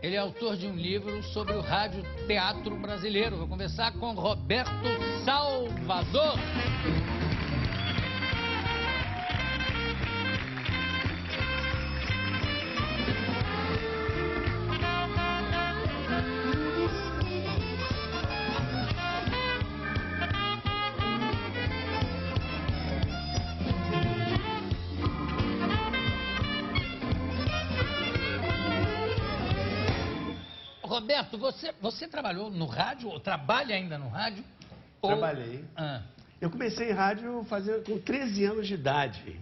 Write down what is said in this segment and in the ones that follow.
Ele é autor de um livro sobre o rádio teatro brasileiro. Vou conversar com Roberto Salvador. Roberto, você trabalhou no rádio, ou trabalha ainda no rádio? Trabalhei. Eu comecei em rádio com 13 anos de idade.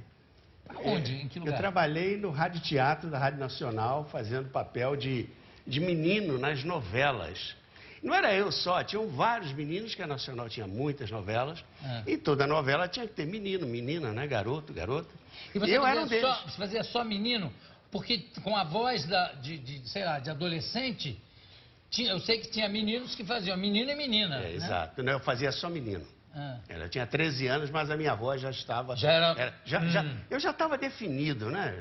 Onde? Em que lugar? Eu trabalhei no Rádio Teatro da Rádio Nacional, fazendo papel de menino nas novelas. Não era eu só, tinham vários meninos, que a Nacional tinha muitas novelas. E toda novela tinha que ter menino, menina, né? Garoto, garota. E você eu era um deles. Você fazia só menino? Porque com a voz sei lá, de adolescente... eu sei que tinha meninos que faziam menino e menina. Né? Exato. Eu fazia só menino. Ela tinha 13 anos, mas a minha voz já estava... eu já estava definido, né?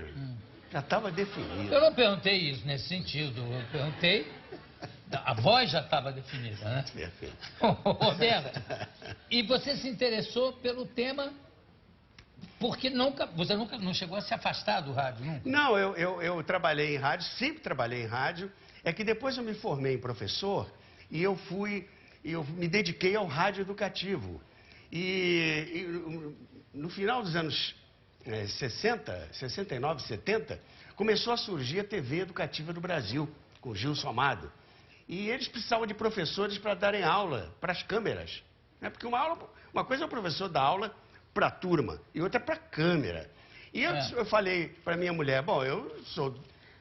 Já estava definido. Eu não perguntei isso nesse sentido. Eu perguntei... A voz já estava definida, né? Perfeito. Roberto, e você se interessou pelo tema... Porque você nunca não chegou a se afastar do rádio, nunca? Não, eu trabalhei em rádio, sempre trabalhei em rádio. É que depois eu me formei em professor e eu me dediquei ao rádio educativo. E no final dos anos 60, 69, 70, começou a surgir a TV Educativa do Brasil, com Gilson Amado. E eles precisavam de professores para darem aula para as câmeras. Né? Porque uma coisa é o professor dar aula para a turma e outra para a câmera. E eu falei para minha mulher, bom,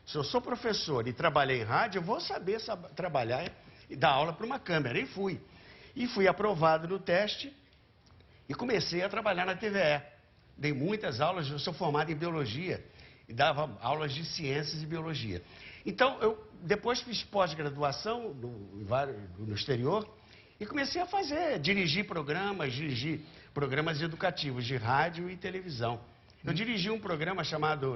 se eu sou professor e trabalhei em rádio, eu vou saber trabalhar e dar aula para uma câmera. E fui. E fui aprovado no teste e comecei a trabalhar na TVE. Dei muitas aulas, eu sou formado em biologia e dava aulas de ciências e biologia. Então, eu depois fiz pós-graduação no exterior e comecei a dirigir programas educativos de rádio e televisão. Eu dirigi um programa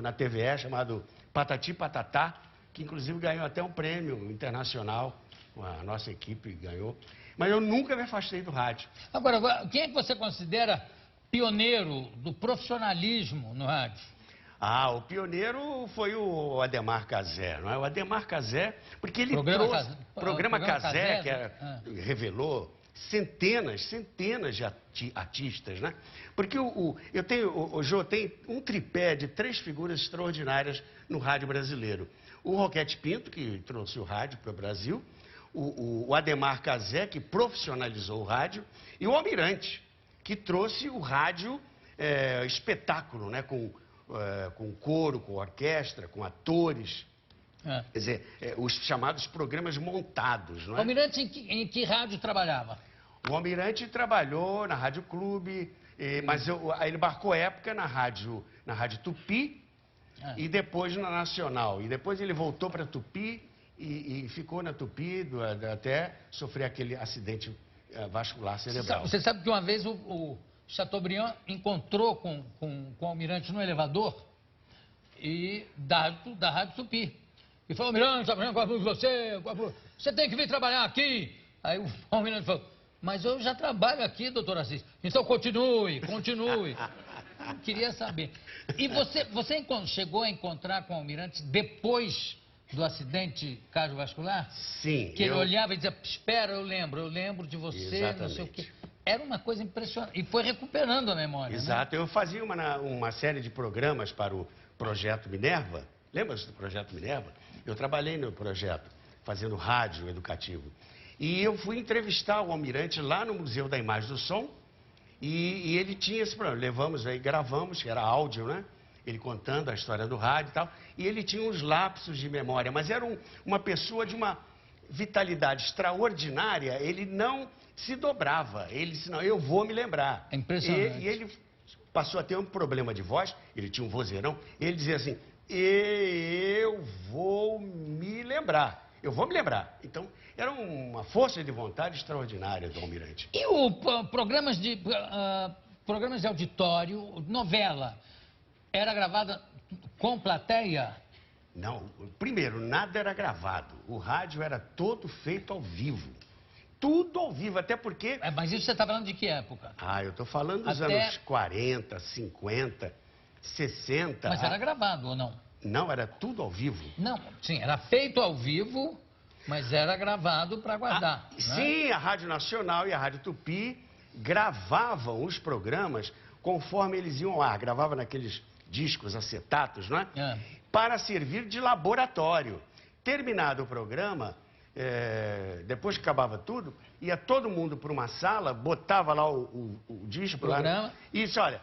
na TVE, chamado Patati Patatá, que inclusive ganhou até um prêmio internacional, a nossa equipe ganhou. Mas eu nunca me afastei do rádio. Agora, quem é que você considera pioneiro do profissionalismo no rádio? O pioneiro foi o Adhemar Cazé, não é? O Adhemar Cazé, porque ele trouxe... Programa Cazé, que revelou centenas de artistas, né? Porque o Jô tem um tripé de 3 figuras extraordinárias no rádio brasileiro. O Roquete Pinto, que trouxe o rádio para o Brasil, o Adhemar Cazé, que profissionalizou o rádio, e o Almirante, que trouxe o rádio espetáculo, né? Com coro, com orquestra, com atores. Quer dizer, os chamados programas montados, não é? O Almirante em que rádio trabalhava? O Almirante trabalhou na Rádio Clube, mas ele marcou época na Rádio Tupi e depois na Nacional. E depois ele voltou para Tupi e ficou na Tupi até sofrer aquele acidente vascular cerebral. Você sabe que uma vez o Chateaubriand encontrou com o Almirante no elevador da Rádio Tupi. E falou, Almirante, você tem que vir trabalhar aqui. Aí o Almirante falou, mas eu já trabalho aqui, doutor Assis. Então continue. Queria saber. E você chegou a encontrar com o Almirante depois do acidente cardiovascular? Sim. Que ele olhava e dizia, espera, eu lembro de você, Exatamente. Não sei o quê. Era uma coisa impressionante. E foi recuperando a memória. Exato. Né? Eu fazia uma série de programas para o Projeto Minerva. Lembra-se do Projeto Minerva? Eu trabalhei no projeto, fazendo rádio educativo. E eu fui entrevistar o Almirante lá no Museu da Imagem do Som. E ele tinha esse programa. Levamos aí, gravamos, que era áudio, né? Ele contando a história do rádio e tal. E ele tinha uns lapsos de memória. Mas era uma pessoa de vitalidade extraordinária, ele não se dobrava. Ele disse, não, eu vou me lembrar. É impressionante. E ele passou a ter um problema de voz, ele tinha um vozeirão, ele dizia assim, eu vou me lembrar. Eu vou me lembrar. Então, era uma força de vontade extraordinária do Almirante. E programas de auditório, novela, era gravada com plateia? Não, primeiro, nada era gravado. O rádio era todo feito ao vivo. Tudo ao vivo, até porque... Mas isso você está falando de que época? Eu estou falando dos Até... anos 40, 50, 60... Mas era gravado ou não? Não, era tudo ao vivo. Não, sim, era feito ao vivo, mas era gravado para guardar. Né? Sim, a Rádio Nacional e a Rádio Tupi gravavam os programas conforme eles iam ao ar. Gravavam naqueles discos acetatos, não é? Para servir de laboratório. Terminado o programa, depois que acabava tudo, ia todo mundo para uma sala, botava lá o disco lá, e disse, olha,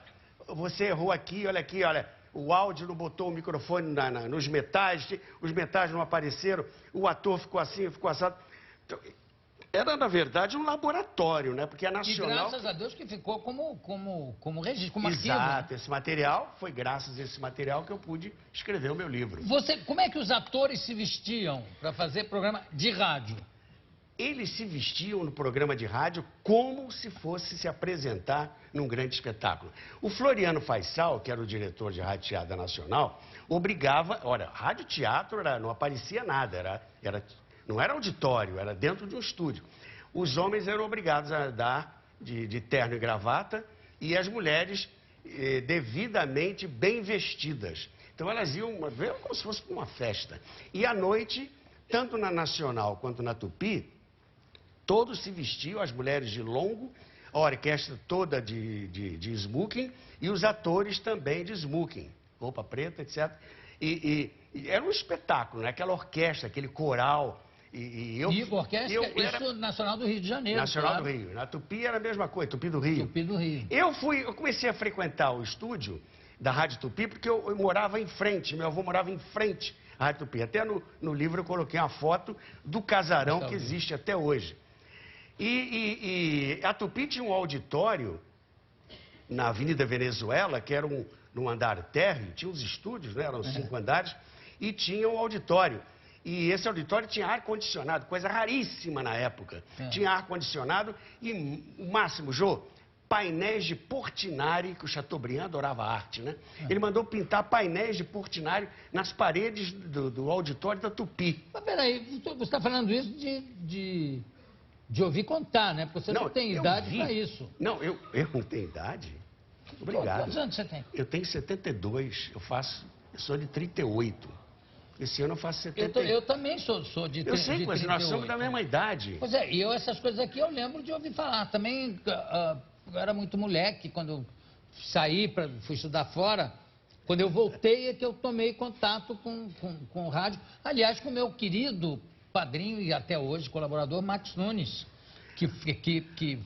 você errou aqui, olha, o áudio não botou o microfone nos metais, os metais não apareceram, o ator ficou assim, ficou assado. Então, era, na verdade, um laboratório, né? Porque a Nacional... E graças a Deus que ficou como registro, como arquivo. Exato, esse material, foi graças a esse material que eu pude escrever o meu livro. Como é que os atores se vestiam para fazer programa de rádio? Eles se vestiam no programa de rádio como se fosse se apresentar num grande espetáculo. O Floriano Faisal, que era o diretor de Rádio Teatro Nacional, obrigava... Olha, rádio teatro não aparecia nada, não era auditório, era dentro de um estúdio. Os homens eram obrigados a andar de terno e gravata e as mulheres devidamente bem vestidas. Então elas iam como se fosse uma festa. E à noite, tanto na Nacional quanto na Tupi, todos se vestiam, as mulheres de longo, a orquestra toda de smoking e os atores também de smoking, roupa preta, etc. E era um espetáculo, né? Aquela orquestra, aquele coral. Isso Nacional do Rio de Janeiro. Nacional do Rio. Na Tupi era a mesma coisa, Tupi do Rio. Tupi do Rio. Eu comecei a frequentar o estúdio da Rádio Tupi porque eu morava em frente, meu avô morava em frente à Rádio Tupi. Até no livro eu coloquei uma foto do casarão que existe até hoje. E a Tupi tinha um auditório na Avenida Venezuela, que era num andar térreo, tinha os estúdios, né? Eram 5 andares, e tinha um auditório. E esse auditório tinha ar-condicionado, coisa raríssima na época. Tinha ar-condicionado e, o máximo, Jô, painéis de Portinari, que o Chateaubriand adorava arte, né? Ele mandou pintar painéis de Portinari nas paredes do auditório da Tupi. Mas peraí, você está falando isso de ouvir contar, né? Porque você não tem idade para isso. Não, eu não tenho idade. Obrigado. Quantos anos você tem? Eu tenho 72, eu sou de 38. Esse ano eu faço 78. Eu também sou de 38. Eu sei, mas nós somos da mesma idade. Pois é, e essas coisas aqui eu lembro de ouvir falar. Também eu era muito moleque, quando eu saí, fui estudar fora, quando eu voltei é que eu tomei contato com o rádio. Aliás, com o meu querido padrinho e até hoje colaborador, Max Nunes, que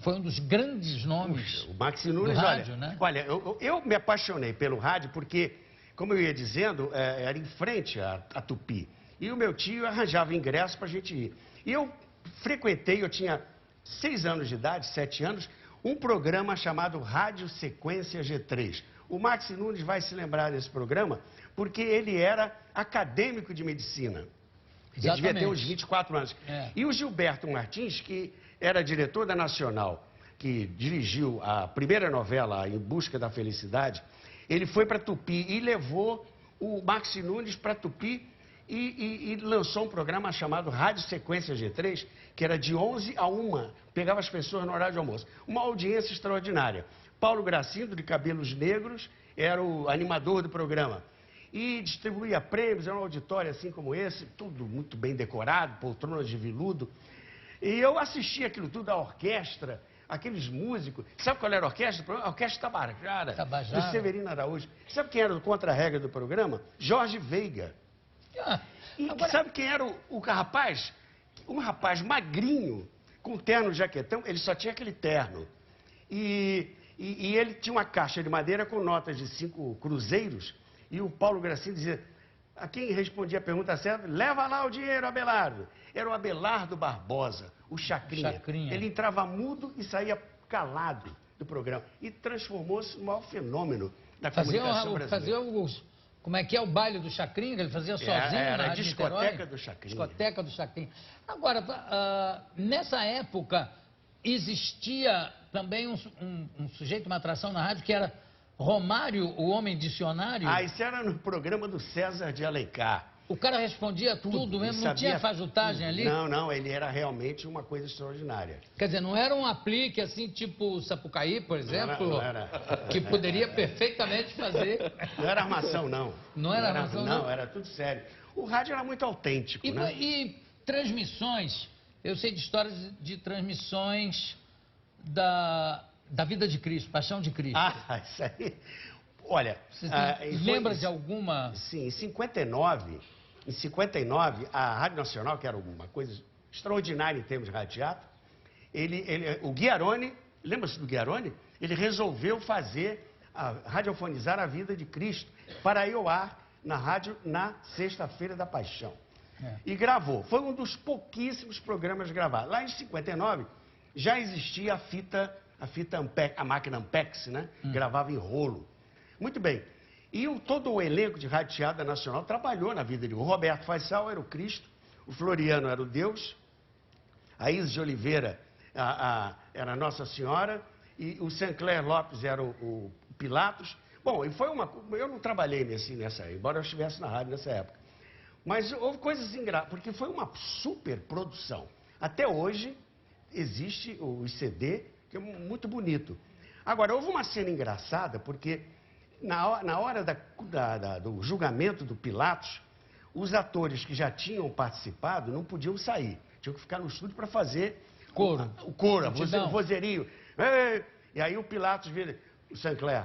foi um dos grandes nomes o Max Nunes, do rádio, né? Olha, eu me apaixonei pelo rádio porque, como eu ia dizendo, era em frente à Tupi. E o meu tio arranjava ingresso para a gente ir. E eu frequentei, eu tinha 6 anos de idade, 7 anos, um programa chamado Rádio Sequência G3. O Max Nunes vai se lembrar desse programa porque ele era acadêmico de medicina. Ele devia ter uns 24 anos. E o Gilberto Martins, que era diretor da Nacional, que dirigiu a primeira novela Em Busca da Felicidade, ele foi para Tupi e levou o Max Nunes para Tupi e lançou um programa chamado Rádio Sequência G3, que era de 11 a 1, pegava as pessoas no horário de almoço. Uma audiência extraordinária. Paulo Gracindo, de cabelos negros, era o animador do programa. E distribuía prêmios, era um auditório assim como esse, tudo muito bem decorado, poltronas de veludo. E eu assistia aquilo tudo, a orquestra, aqueles músicos. Sabe qual era a orquestra? A Orquestra Tabajara, do Severino Araújo. Sabe quem era o contra-regra do programa? Jorge Veiga. E sabe quem era o rapaz? Um rapaz magrinho, com terno de jaquetão, ele só tinha aquele terno. E ele tinha uma caixa de madeira com notas de 5 cruzeiros. E o Paulo Gracindo dizia, a quem respondia a pergunta certa, leva lá o dinheiro, Abelardo. Era o Abelardo Barbosa, o Chacrinha. Ele entrava mudo e saía calado do programa. E transformou-se no maior fenômeno da comunicação brasileira. Fazia os... Como é que é o baile do Chacrinha, que ele fazia sozinho era na a discoteca do Chacrinha. Discoteca do Chacrinha. Agora, nessa época, existia também um sujeito, uma atração na rádio, que era Romário, o Homem Dicionário. Isso era no programa do César de Alencar. O cara respondia tudo mesmo, não tinha fajutagem ali? Não, ele era realmente uma coisa extraordinária. Quer dizer, não era um aplique assim, tipo Sapucaí, por exemplo, não era. Que poderia perfeitamente fazer. Não era armação, não. Não era armação, não? Não, era tudo sério. O rádio era muito autêntico, né? E transmissões, eu sei de histórias de transmissões da vida de Cristo, Paixão de Cristo. Isso aí... Olha... lembra de alguma? Sim, em 59, a Rádio Nacional, que era uma coisa extraordinária em termos de radioteatro, o Guiarone, lembra-se do Guiarone? Ele resolveu radiofonizar a vida de Cristo para ir ao ar na rádio na Sexta-feira da Paixão. E gravou. Foi um dos pouquíssimos programas gravados. Lá em 59, já existia a fita Ampex, a máquina Ampex, né? Gravava em rolo. Muito bem. E todo o elenco de Rádio Teatro Nacional trabalhou na vida dele. O Roberto Faisal era o Cristo, o Floriano era o Deus, a Isis de Oliveira era a Nossa Senhora e o Sancler Lopes era o Pilatos. Bom, eu não trabalhei embora eu estivesse na rádio nessa época. Mas houve coisas engraçadas, porque foi uma super produção. Até hoje existe o CD, que é muito bonito. Agora, houve uma cena engraçada, porque na hora do julgamento do Pilatos, os atores que já tinham participado não podiam sair. Tinham que ficar no estúdio para fazer o coro, o vozerio. E aí o Pilatos vira, o Sancler,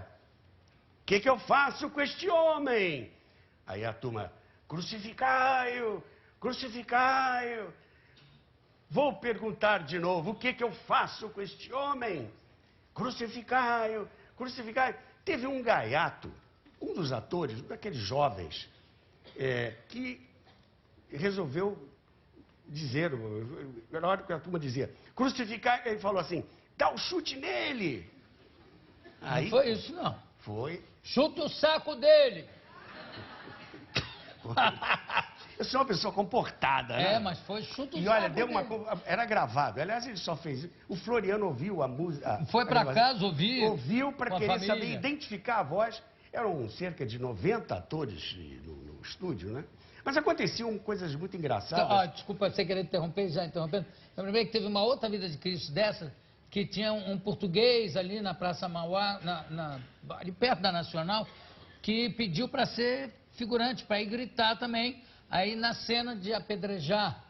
o que eu faço com este homem? Aí a turma, crucificai-o, crucificai-o. Vou perguntar de novo, o que eu faço com este homem? Crucificai-o, crucificai-o. Teve um gaiato, um dos atores, daqueles jovens, que resolveu dizer, na hora que a turma dizia, crucificar, ele falou assim, dá um chute nele. Aí, não foi isso, não. Foi. Chuta o saco dele. Eu sou uma pessoa comportada, né? Mas foi chuta o saco dele. E olha, era gravado. Aliás, ele só fez isso. O Floriano ouviu a música. Foi para casa ouvir? Ouviu para querer saber identificar a voz. Eram cerca de 90 atores no estúdio, né? Mas aconteciam coisas muito engraçadas. Desculpa, sem querer interromper, já interrompendo. Eu lembrei que teve uma outra vida de Cristo dessa, que tinha um português ali na Praça Mauá, ali perto da Nacional, que pediu para ser figurante, para ir gritar também. Aí, na cena de apedrejar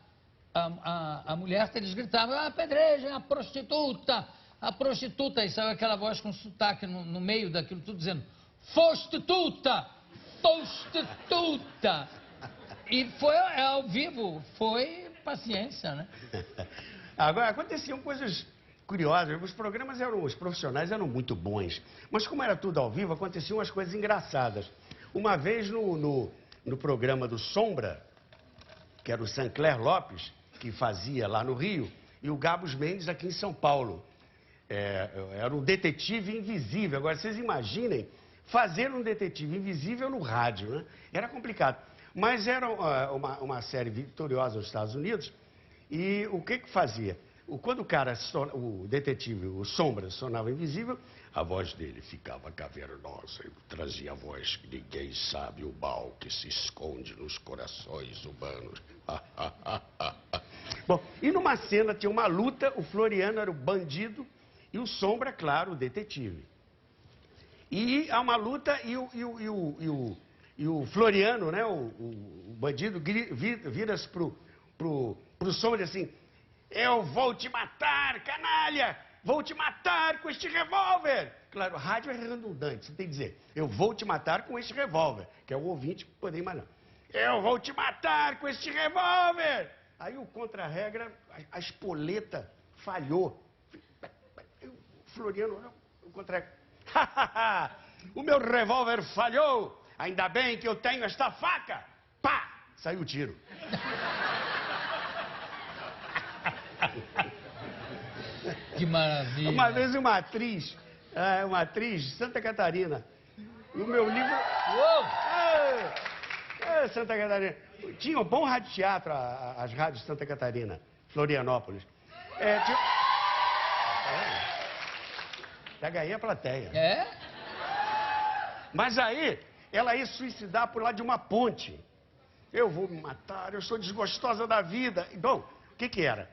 a mulher, eles gritavam, apedrejem a prostituta, a prostituta. E saiu aquela voz com sotaque no meio daquilo tudo, dizendo, prostituta, prostituta. E foi ao vivo, foi paciência, né? Agora, aconteciam coisas curiosas, os profissionais eram muito bons, mas como era tudo ao vivo, aconteciam umas coisas engraçadas. Uma vez no programa do Sombra, que era o Sancler Lopes, que fazia lá no Rio, e o Gabos Mendes aqui em São Paulo. Era um detetive invisível. Agora, vocês imaginem fazer um detetive invisível no rádio, né? Era complicado. Mas era uma série vitoriosa nos Estados Unidos, e o que fazia? Quando o detetive, o Sombra, se tornava invisível, a voz dele ficava cavernosa e trazia a voz que ninguém sabe o mal que se esconde nos corações humanos. Bom, e numa cena tinha uma luta, o Floriano era o bandido e o Sombra, claro, o detetive. E há uma luta e o Floriano, né, o bandido, vira-se pro Sombra e diz assim, eu vou te matar, canalha! Vou te matar com este revólver! Claro, a rádio é redundante, você tem que dizer, eu vou te matar com este revólver, que é o ouvinte poder imaginar. Eu vou te matar com este revólver! Aí o contra-regra, a espoleta falhou. O Floriano, o contra-regra, o meu revólver falhou! Ainda bem que eu tenho esta faca! saiu o tiro. Que maravilha. Uma vez uma atriz de Santa Catarina, no meu livro... Uou! Santa Catarina. Tinha um bom rádio teatro, as rádios de Santa Catarina, Florianópolis. Já ganhei a plateia. É? Mas aí, ela ia suicidar por lá de uma ponte. Eu vou me matar, eu sou desgostosa da vida. Bom, o que era?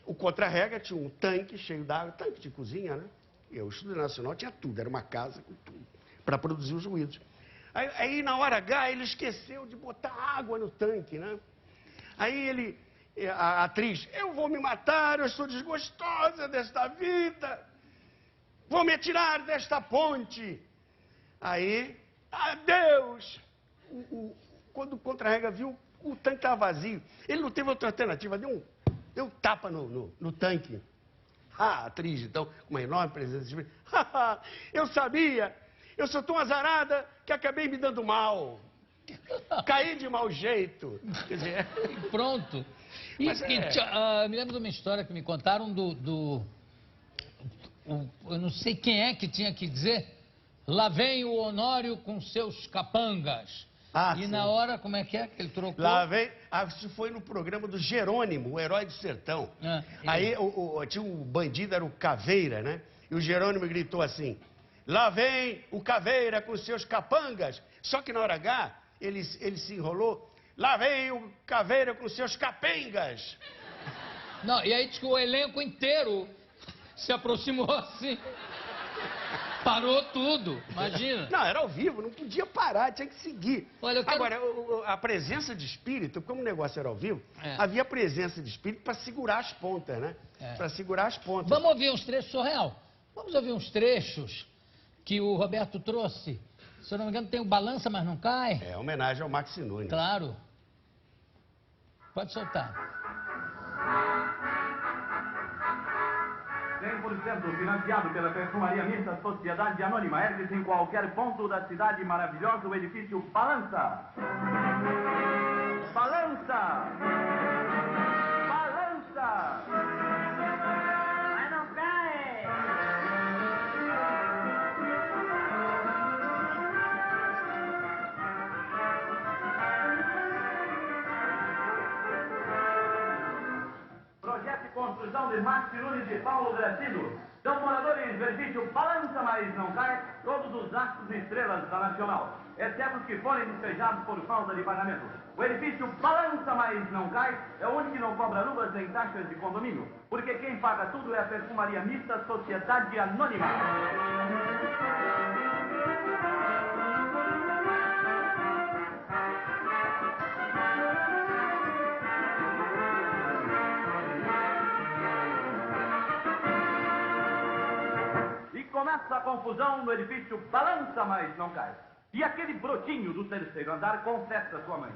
O contra-regra tinha um tanque cheio d'água, tanque de cozinha, né? Eu, o Estúdio Nacional, tinha tudo, era uma casa com tudo, para produzir os ruídos. Aí, na hora H, ele esqueceu de botar água no tanque, né? Aí a atriz, eu vou me matar, eu sou desgostosa desta vida, vou me atirar desta ponte. Aí, adeus! Quando o contra-regra viu, o tanque estava vazio. Ele não teve outra alternativa, deu um tapa no tanque. A atriz, então, com uma enorme presença de espírito. Eu sabia! Eu sou tão azarada que acabei me dando mal. Caí de mau jeito. Quer dizer... Pronto. Me lembro de uma história que me contaram eu não sei quem é que tinha que dizer, lá vem o Honório com seus capangas. E sim. na hora, como é que ele trocou? Lá vem... isso foi no programa do Jerônimo, o Herói do Sertão. Aí tinha um bandido, era o Caveira, né? E o Jerônimo gritou assim, lá vem o Caveira com seus capangas. Só que na hora H, ele se enrolou, lá vem o Caveira com seus capengas. Não, e aí diz que o elenco inteiro se aproximou assim. Parou tudo, imagina. Não, era ao vivo, não podia parar, tinha que seguir. Olha, Agora, a presença de espírito, como o negócio era ao vivo, havia presença de espírito para segurar as pontas, né? Para segurar as pontas. Vamos ouvir uns trechos, surreal. Vamos ouvir uns trechos que o Roberto trouxe. Se eu não me engano, tem o Balança, mas não cai. É, homenagem ao Maxi Nunes. Claro. Pode soltar. 100% financiado pela Perfumaria Mista Sociedade Anônima. Ergue-se em qualquer ponto da cidade maravilhosa o edifício Balança. Balança! Balança! Mas não cai! Projeto de construção de Maxi Nunes e Paulo Gracino. São moradores do edifício Balança, mas não cai, todos os astros e estrelas da Nacional, exceto os que forem despejados por falta de pagamento. O edifício Balança, mas não cai, é o único que não cobra luvas em taxas de condomínio, porque quem paga tudo é a Perfumaria Mista Sociedade Anônima. Começa a confusão no edifício Balança, mas não cai. E aquele brotinho do terceiro andar confessa sua mãe.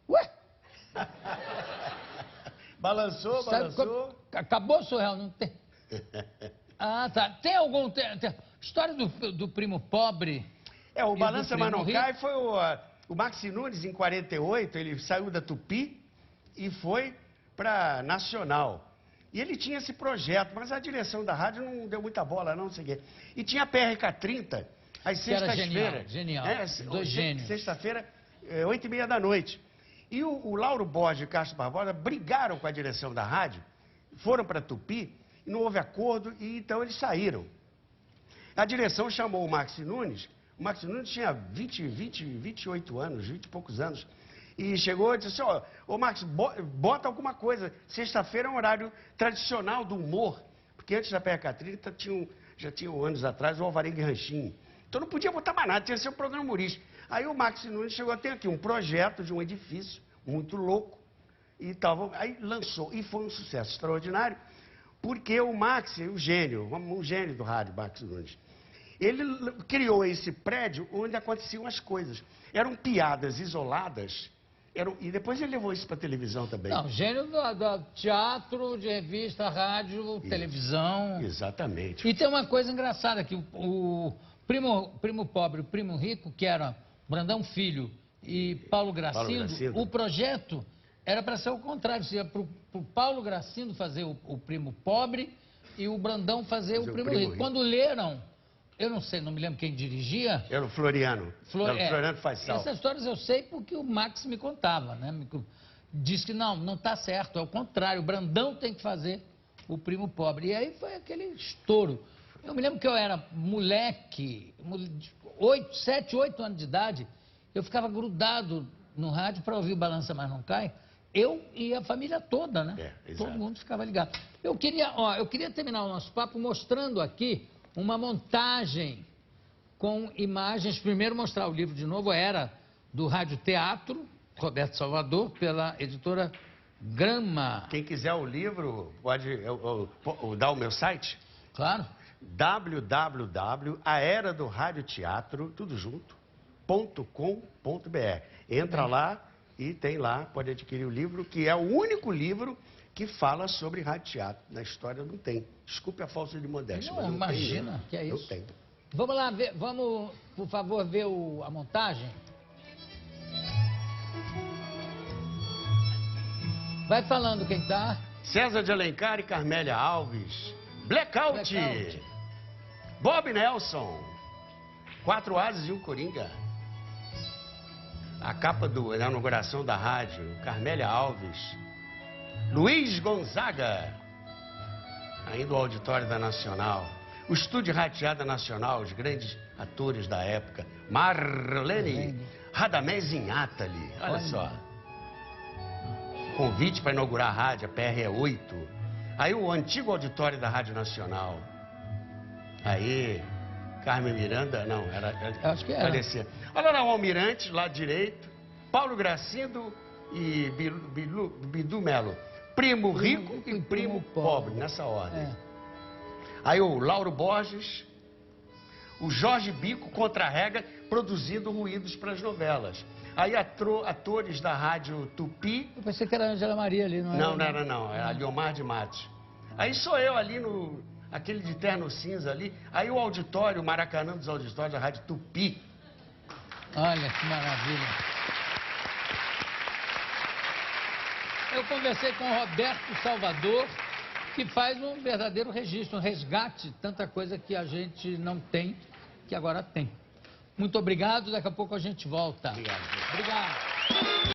Ué? Balançou. Acabou, surreal, não tem? Tá. Tem algum... História do primo pobre... O Balança, mas não cai foi o Maxi Nunes, em 48, ele saiu da Tupi e foi para Nacional. E ele tinha esse projeto, mas a direção da rádio não deu muita bola, não sei o quê. E tinha a PRK-30, às sextas-feiras. Genial. Dois gênios. Sexta-feira, 8h30 da noite. E o Lauro Borges e o Castro Barbosa brigaram com a direção da rádio, foram para Tupi, e não houve acordo, e então eles saíram. A direção chamou o Maxi Nunes tinha 28 anos, 20 e poucos anos. E chegou e disse assim, ô Max, bota alguma coisa. Sexta-feira é um horário tradicional do humor. Porque antes da PRK-30 já tinham anos atrás o Alvarenga e Ranchinho. Então não podia botar mais nada, tinha que ser um programa humorístico. Aí o Max Nunes chegou a ter aqui um projeto de um edifício muito louco. E tal, aí lançou. E foi um sucesso extraordinário. Porque o Max, um gênio do rádio, Max Nunes. Ele criou esse prédio onde aconteciam as coisas. Eram piadas isoladas. E depois ele levou isso para televisão também. Não, gênio do teatro, de revista, rádio, televisão. Exatamente. E tem uma coisa engraçada, que Primo Pobre e Primo Rico, que era Brandão Filho e Paulo Gracindo, o projeto era para ser o contrário, seria para o Paulo Gracindo fazer o Primo Pobre e o Brandão fazer o Primo Rico. Quando leram, eu não sei, não me lembro quem dirigia. Era o Floriano. Floriano Faisal. Essas histórias eu sei porque o Max me contava, né? Disse que não está certo, é o contrário, o Brandão tem que fazer o Primo Pobre. E aí foi aquele estouro. Eu me lembro que eu era moleque, 7, 8 anos de idade, eu ficava grudado no rádio para ouvir o Balança Mas Não Cai. Eu e a família toda, né? Todo mundo ficava ligado. Eu queria terminar o nosso papo mostrando aqui uma montagem com imagens. Primeiro mostrar o livro de novo, era do Rádio Teatro, Roberto Salvador, pela editora Grama. Quem quiser o livro, pode dar o meu site? Claro. www.aeradoradioteatro, tudo junto, .com.br. Entra lá e tem lá, pode adquirir o livro, que é o único livro que fala sobre rádio teatro. Na história não tem. Desculpe a falsa de modéstia. Não, mas não imagina, tem, que é isso. Não tem. Vamos lá, vamos, por favor, ver a montagem. Vai falando quem tá. César de Alencar e Carmélia Alves. Blackout. Bob Nelson. 4 ases e um coringa. A capa da inauguração da rádio. Carmélia Alves. Luiz Gonzaga. Ainda o auditório da Nacional. O estúdio Radiada Nacional, os grandes atores da época. Marlene Radamés Inátali. Olha só. Convite para inaugurar a rádio, a PR-8. Aí o antigo auditório da Rádio Nacional. Aí, Carmen Miranda, não, acho que era. Parecia. Olha lá o Almirante, lado direito. Paulo Gracindo e Bidu Melo. Primo Rico e Primo Pobre, nessa ordem. Aí o Lauro Borges, o Jorge Bico contra-rega, produzindo ruídos para as novelas. Aí atores da Rádio Tupi. Eu pensei que era a Angela Maria ali, não era? Não, era a Liomar de Matos. Aí sou eu ali aquele de terno cinza ali. Aí o auditório, o Maracanã dos auditórios da Rádio Tupi. Olha que maravilha. Eu conversei com o Roberto Salvador, que faz um verdadeiro registro, um resgate, tanta coisa que a gente não tem, que agora tem. Muito obrigado, daqui a pouco a gente volta. Obrigado. Obrigado.